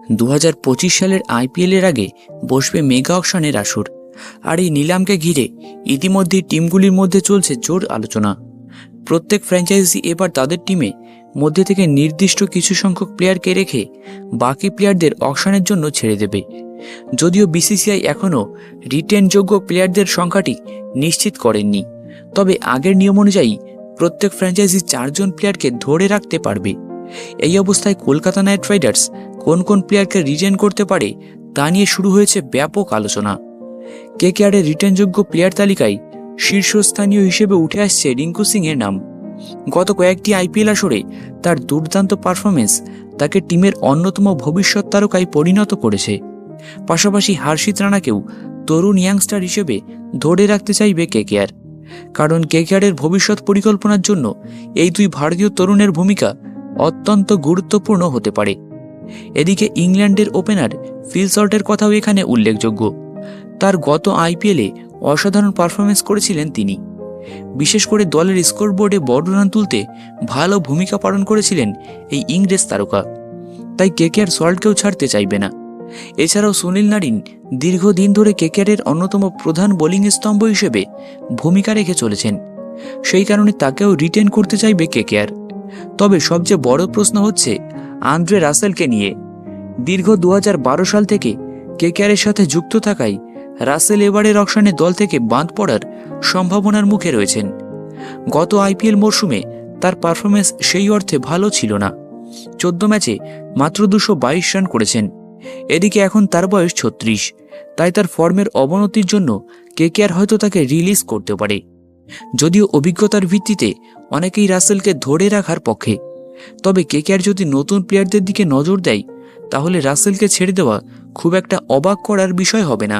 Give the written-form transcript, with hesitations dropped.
2025 সালের আইপিএলের আগে বসবে মেগা অকশনের আসর। আর এই নিলামকে ঘিরে ইতিমধ্যেই টিমগুলির মধ্যে চলছে জোর আলোচনা। প্রত্যেক ফ্র্যাঞ্চাইজি এবার তাদের টিমে মধ্যে থেকে নির্দিষ্ট কিছু সংখ্যক প্লেয়ারকে রেখে বাকি প্লেয়ারদের অকশনের জন্য ছেড়ে দেবে। যদিও বিসিসিআই এখনও রিটেনযোগ্য প্লেয়ারদের সংখ্যাটি নিশ্চিত করেননি, তবে আগের নিয়ম অনুযায়ী প্রত্যেক ফ্র্যাঞ্চাইজি 4 জন প্লেয়ারকে ধরে রাখতে পারবে। এই অবস্থায় কলকাতা নাইট রাইডার্স কোন কোন প্লেয়ারকে রিটেন করতে পারে তা নিয়ে শুরু হয়েছে ব্যাপক আলোচনা। কেকেআরের রিটেনযোগ্য প্লেয়ার তালিকায় শীর্ষস্থানীয় হিসেবে উঠে আসছে রিঙ্কু সিং এর নাম। গত কয়েকটি আইপিএল আসরে তার দুর্দান্ত পারফরমেন্স তাকে টিমের অন্যতম ভবিষ্যৎ তারকায় পরিণত করেছে। পাশাপাশি হর্ষিত রানাকেও তরুণ ইয়াংস্টার হিসেবে ধরে রাখতে চাইবে কেকেআর, কারণ কেকেআরের ভবিষ্যৎ পরিকল্পনার জন্য এই দুই ভারতীয় তরুণের ভূমিকা অত্যন্ত গুরুত্বপূর্ণ হতে পারে। এদিকে ইংল্যান্ডের ওপেনার ফিল সল্টের কথাও এখানে উল্লেখযোগ্য। তার গত আইপিএলে অসাধারণ পারফরমেন্স করেছিলেন তিনি। বিশেষ করে দলের স্কোরবোর্ডে বড় রান তুলতে ভালো ভূমিকা পালন করেছিলেন এই ইংরেজ তারকা। তাই কেকেআর সল্টকেও ছাড়তে চাইবে না। এছাড়াও সুনীল নারিন দীর্ঘদিন ধরে কেকেআরের অন্যতম প্রধান বোলিং স্তম্ভ হিসেবে ভূমিকা রেখে চলেছেন, সেই কারণে তাকেও রিটেন করতে চাইবে কেকেআর। তবে সবচেয়ে বড় প্রশ্ন হচ্ছে আন্দ্রে রাসেলকে নিয়ে। দীর্ঘ 2012 সাল থেকে কেকেআরের সাথে যুক্ত থাকায় রাসেল এবারের অকশনে দল থেকে বাদ পড়ার সম্ভাবনার মুখে রয়েছেন। গত আইপিএল মরশুমে তার পারফরমেন্স সেই অর্থে ভালো ছিল না। 14 ম্যাচে মাত্র 222 রান করেছেন। এদিকে এখন তার বয়স 36, তাই তার ফর্মের অবনতির জন্য কেকেআর হয়তো তাকে রিলিজ করতে পারে। যদিও অভিজ্ঞতার ভিত্তিতে অনেকেই রাসেলকে ধরে রাখার পক্ষে, তবে কেকেআর যদি নতুন প্লেয়ারদের দিকে নজর দেয় তাহলে রাসেলকে ছেড়ে দেওয়া খুব একটা অবাক করার বিষয় হবে না।